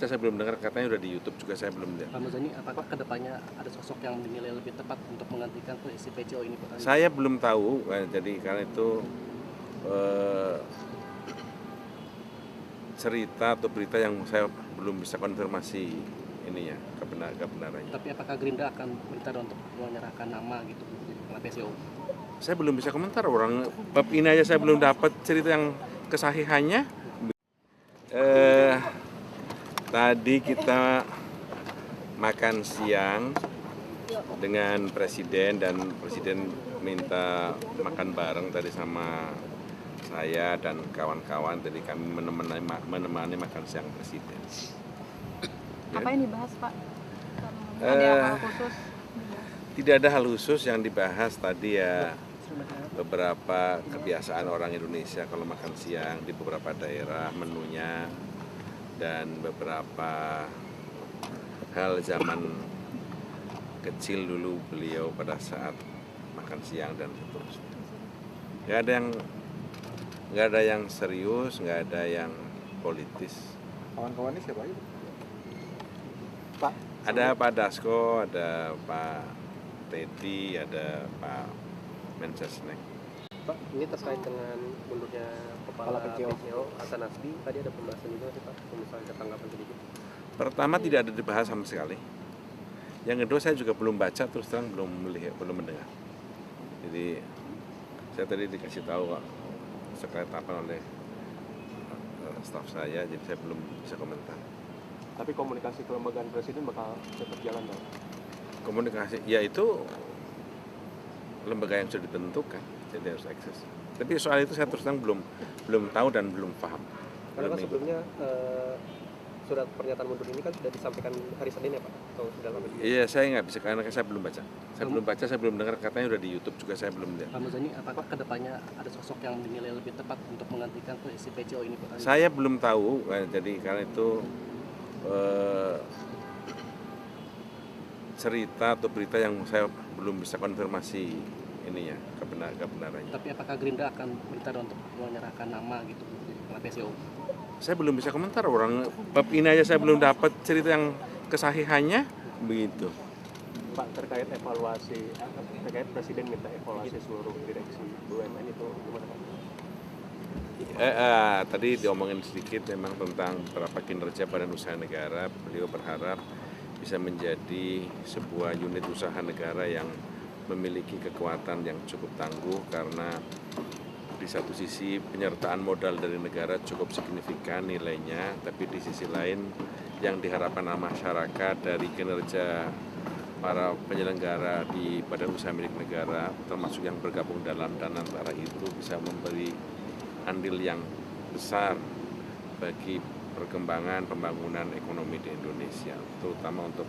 baca, saya belum dengar, katanya udah di YouTube juga, saya belum lihat. Pak Muzani, apakah kedepannya ada sosok yang dinilai lebih tepat untuk menggantikan posisi PCO ini, Pak? Saya belum tahu, jadi karena itu cerita atau berita yang saya belum bisa konfirmasi ininya kebenarannya. Tapi apakah Gerindra akan minta untuk menyerahkan nama gitu ke PCO? Saya belum bisa komentar, orang bab ini aja saya belum dapat cerita yang kesahihannya. Tadi kita makan siang dengan presiden dan presiden minta makan bareng tadi sama saya dan kawan-kawan. Jadi kami menemani makan siang presiden. Apa yang dibahas, Pak? Ada hal khusus? Tidak ada hal khusus yang dibahas tadi ya. Beberapa kebiasaan orang Indonesia kalau makan siang di beberapa daerah menunya, dan beberapa hal zaman kecil dulu beliau pada saat makan siang dan seterusnya. Nggak ada yang serius, nggak ada yang politis. Kawan-kawannya siapa aja, Pak? Ada Pak Dasko, ada Pak Teddy, ada Pak Mensesnek. Pak, ini terkait dengan mundurnya Kepala PCO Hasan Nasbi, tadi ada pembahasan juga sih Pak, misalnya ada tanggapan sedikit. Pertama tidak ada dibahas sama sekali. Yang kedua saya juga belum baca, terus terang belum melihat, belum mendengar. Jadi saya tadi dikasih tahu sekretariat oleh staf saya, jadi saya belum bisa komentar. Tapi komunikasi kelembagaan presiden bakal tetap jalan dong? Komunikasi, ya itu lembaga yang sudah ditentukan, jadi harus akses. Tapi soal itu saya terus terang belum tahu dan belum paham. Karena kan sebelumnya surat pernyataan mundur ini kan sudah disampaikan hari Senin ya Pak? Atau sudah lama? Iya, saya nggak bisa karena saya belum baca. Saya belum dengar, katanya udah di YouTube juga, saya belum lihat. Pak Muzani, apakah kedepannya ada sosok yang dinilai lebih tepat untuk menggantikan posisi PCO ini, Pak? Saya belum tahu, jadi karena itu cerita atau berita yang saya belum bisa konfirmasi ininya kebenarannya. Tapi apakah Gerindra akan minta untuk menyerahkan nama gitu ke PCO? Saya belum bisa komentar, orang bab ini aja saya belum dapat cerita yang kesahihannya, begitu. Pak, terkait evaluasi, terkait presiden minta evaluasi seluruh direksi BUMN itu gimana Pak? Tadi diomongin sedikit memang tentang beberapa kinerja badan usaha negara. Beliau berharap bisa menjadi sebuah unit usaha negara yang memiliki kekuatan yang cukup tangguh, karena di satu sisi penyertaan modal dari negara cukup signifikan nilainya, tapi di sisi lain yang diharapkan masyarakat dari kinerja para penyelenggara di badan usaha milik negara, termasuk yang bergabung dalam dan antara itu, bisa memberi andil yang besar bagi perkembangan pembangunan ekonomi di Indonesia, terutama untuk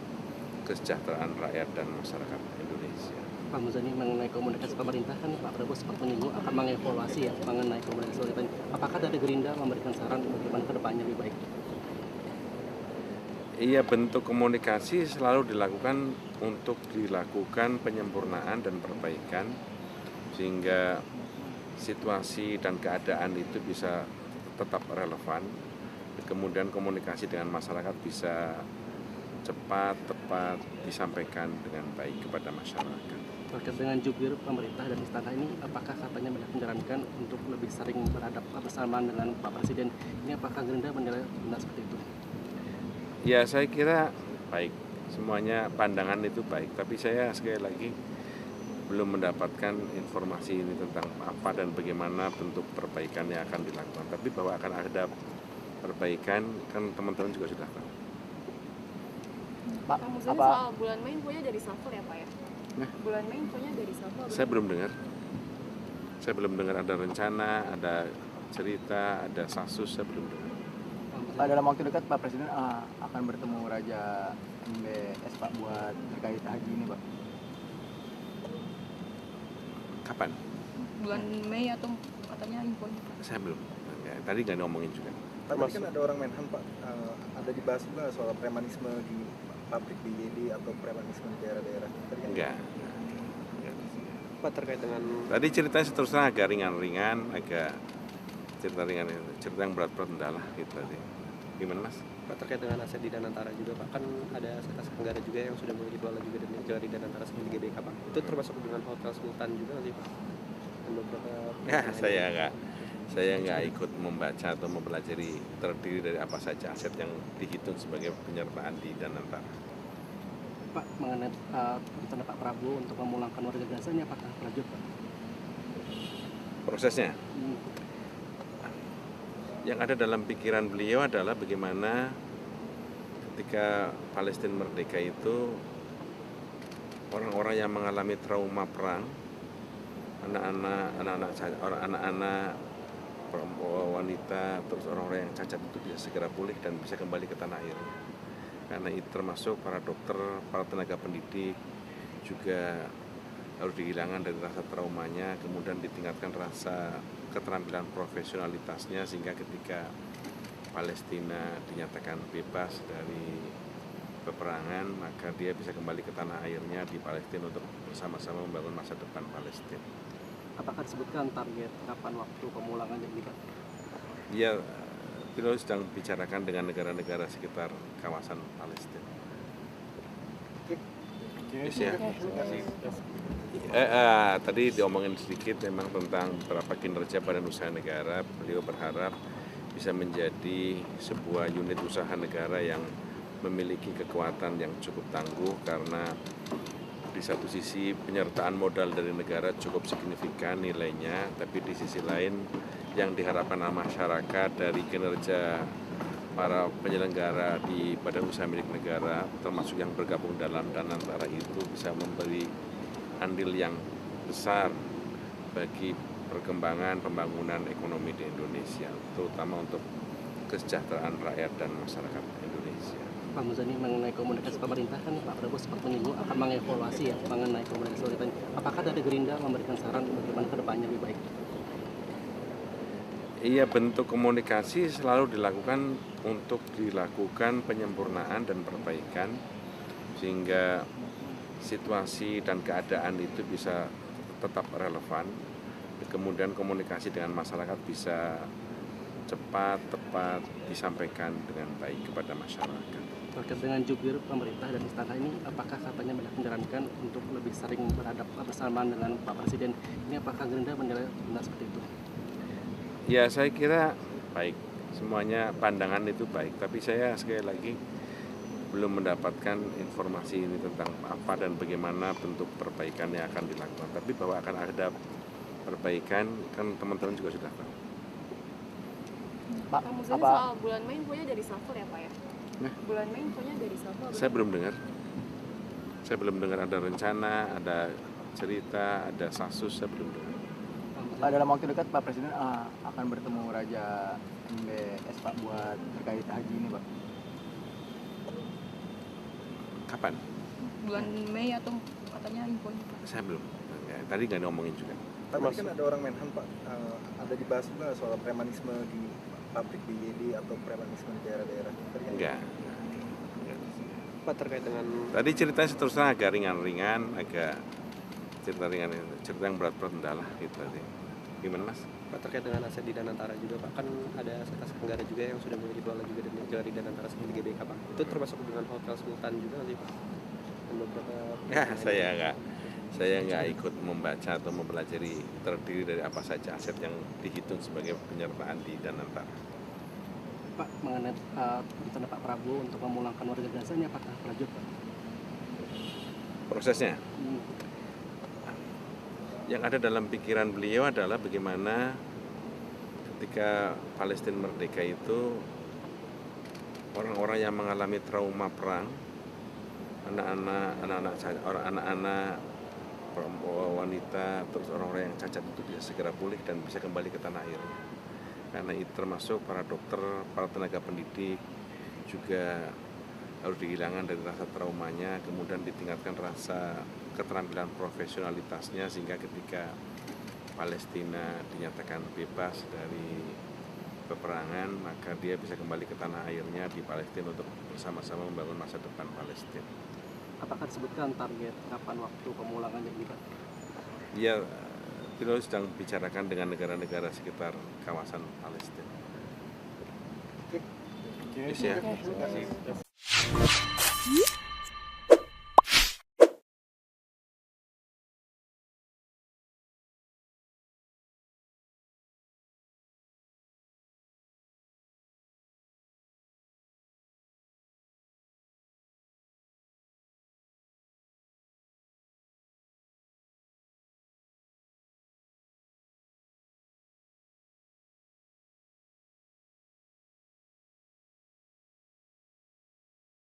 kesejahteraan rakyat dan masyarakat Indonesia. Pak Muzani, mengenai komunikasi pemerintah kan Pak Prabowo sempat menyinggung akan mengevaluasi ya mengenai komunikasi pemerintah. Apakah dari Gerindra memberikan saran bagaimana kedepannya lebih baik? Iya, bentuk komunikasi selalu dilakukan untuk dilakukan penyempurnaan dan perbaikan sehingga situasi dan keadaan itu bisa tetap relevan. Kemudian komunikasi dengan masyarakat bisa cepat, tepat disampaikan dengan baik kepada masyarakat. Terkait dengan jubir pemerintah dan istana ini, apakah katanya banyak menyarankan untuk lebih sering berhadap bersamaan dengan Pak Presiden? Ini apakah Gerindra menilai benar seperti itu? Ya, saya kira baik. Semuanya pandangan itu baik. Tapi saya sekali lagi belum mendapatkan informasi ini tentang apa dan bagaimana bentuk perbaikan yang akan dilakukan. Tapi bahwa akan ada perbaikan kan teman-teman juga sudah tahu. Pak Muzani, soal bulan Mei infonya dari Shuffle ya Pak ya? Nah, Bulan Mei infonya dari Shuffle? saya belum dengar. Saya belum dengar ada rencana, ada cerita, ada sasus, saya belum dengar. Pak, dalam waktu dekat Pak Presiden akan bertemu Raja MBS Pak buat terkait haji ini Pak. Kapan? Bulan Mei atau katanya infonya? Saya belum. Tadi nggak ngomongin juga. Tapi kan ada orang Menhan Pak, ada dibahas juga soal premanisme di pabrik di YD atau premanisme di daerah-daerah. Enggak. Pak, terkait dengan Tadi ceritanya seterusnya agak ringan-ringan, agak cerita ringan, cerita yang berat-berat enggak lah gitu tadi. Gimana Mas? Pak, terkait dengan aset di Danantara juga Pak, kan ada aset negara juga yang sudah mulai dikelola juga dari Danantara seperti GBK Pak. Itu termasuk dengan Hotel Sultan juga nggak sih Pak? Dan beberapa Ya, saya nggak ikut membaca atau mempelajari terdiri dari apa saja aset yang dihitung sebagai penyertaan di Danantara. Pak, mengenai rencana Pak Prabowo untuk memulangkan warga Gaza ini apakah lanjut Pak? Prosesnya yang ada dalam pikiran beliau adalah bagaimana ketika Palestina merdeka itu orang-orang yang mengalami trauma perang, anak-anak, wanita, terus orang-orang yang cacat itu bisa segera pulih dan bisa kembali ke tanah air. Karena itu termasuk para dokter, para tenaga pendidik juga harus dihilangkan dari rasa traumanya, kemudian ditingkatkan rasa keterampilan profesionalitasnya sehingga ketika Palestina dinyatakan bebas dari peperangan maka dia bisa kembali ke tanah airnya di Palestina untuk bersama-sama membangun masa depan Palestina. Apakah disebutkan target kapan waktu pemulangannya ini Pak? Ya, beliau sedang bicarakan dengan negara-negara sekitar kawasan Palestina. Yes, ya. Tadi diomongin sedikit memang tentang beberapa kinerja Badan Usaha Negara. Beliau berharap bisa menjadi sebuah unit usaha negara yang memiliki kekuatan yang cukup tangguh karena di satu sisi penyertaan modal dari negara cukup signifikan nilainya, tapi di sisi lain yang diharapkan masyarakat dari kinerja para penyelenggara di badan usaha milik negara termasuk yang bergabung dalam Danantara itu bisa memberi andil yang besar bagi perkembangan pembangunan ekonomi di Indonesia, terutama untuk kesejahteraan rakyat dan masyarakat Indonesia. Pak Muzani, mengenai komunikasi pemerintah kan Pak Prabowo sempat menyinggung akan mengevaluasi ya mengenai komunikasi pemerintah. Apakah dari Gerindra memberikan saran bagaimana ke depannya lebih baik? Iya, bentuk komunikasi selalu dilakukan untuk dilakukan penyempurnaan dan perbaikan sehingga situasi dan keadaan itu bisa tetap relevan. Kemudian komunikasi dengan masyarakat bisa cepat, tepat disampaikan dengan baik kepada masyarakat. Terkait dengan jubir pemerintah dan istana ini, apakah katanya banyak menyarankan untuk lebih sering berhadap bersamaan dengan Pak Presiden? Ini apakah Gerindra menilai benar seperti itu? Ya, saya kira baik. Semuanya pandangan itu baik. Tapi saya sekali lagi belum mendapatkan informasi ini tentang apa dan bagaimana bentuk perbaikan yang akan dilakukan. Tapi bahwa akan ada perbaikan kan teman-teman juga sudah tahu. Pak Muzani, soal bulan Mei infonya dari Shuffle ya Pak ya? Nah, Bulan Mei infonya dari Shuffle. saya belum dengar. Saya belum dengar ada rencana, ada cerita, ada sasus, saya belum dengar. Pak, dalam waktu dekat Pak Presiden akan bertemu Raja MBS Pak buat terkait haji ini Pak. Kapan? Bulan Mei atau katanya infonya Pak? Saya belum. Ya, tadi nggak ngomongin juga. Tadi kan ada orang Menhan Pak, ada dibahas juga soal premanisme di pabrik BYD atau premanisme di daerah-daerah. Enggak. Pak, terkait dengan Tadi ceritanya terus terang agak ringan-ringan, agak cerita ringan, cerita yang berat-berat enggak lah gitu tadi. Gimana Mas? Pak, terkait dengan aset di Danantara juga Pak, kan ada aset negara juga yang sudah mulai dikelola juga dari Danantara seperti GBK Pak. Itu termasuk dengan Hotel Sultan juga nggak sih Pak? Dan beberapa Ya, saya nggak ikut membaca atau mempelajari terdiri dari apa saja aset yang dihitung sebagai penyertaan di Danantara. Pak, mengenai rencana Pak Prabowo untuk memulangkan warga Gaza ini apakah lanjut Pak? Prosesnya yang ada dalam pikiran beliau adalah bagaimana ketika Palestina merdeka itu orang-orang yang mengalami trauma perang, anak-anak, wanita, terus orang-orang yang cacat itu bisa segera pulih dan bisa kembali ke tanah air. Karena itu termasuk para dokter, para tenaga pendidik juga harus dihilangkan dari rasa traumanya, kemudian ditingkatkan rasa keterampilan profesionalitasnya sehingga ketika Palestina dinyatakan bebas dari peperangan maka dia bisa kembali ke tanah airnya di Palestina untuk bersama-sama membangun masa depan Palestina. Apakah disebutkan target kapan waktu pemulangannya ini Pak? Ya, beliau sedang bicarakan dengan negara-negara sekitar kawasan Palestina. Yes, ya. Oke.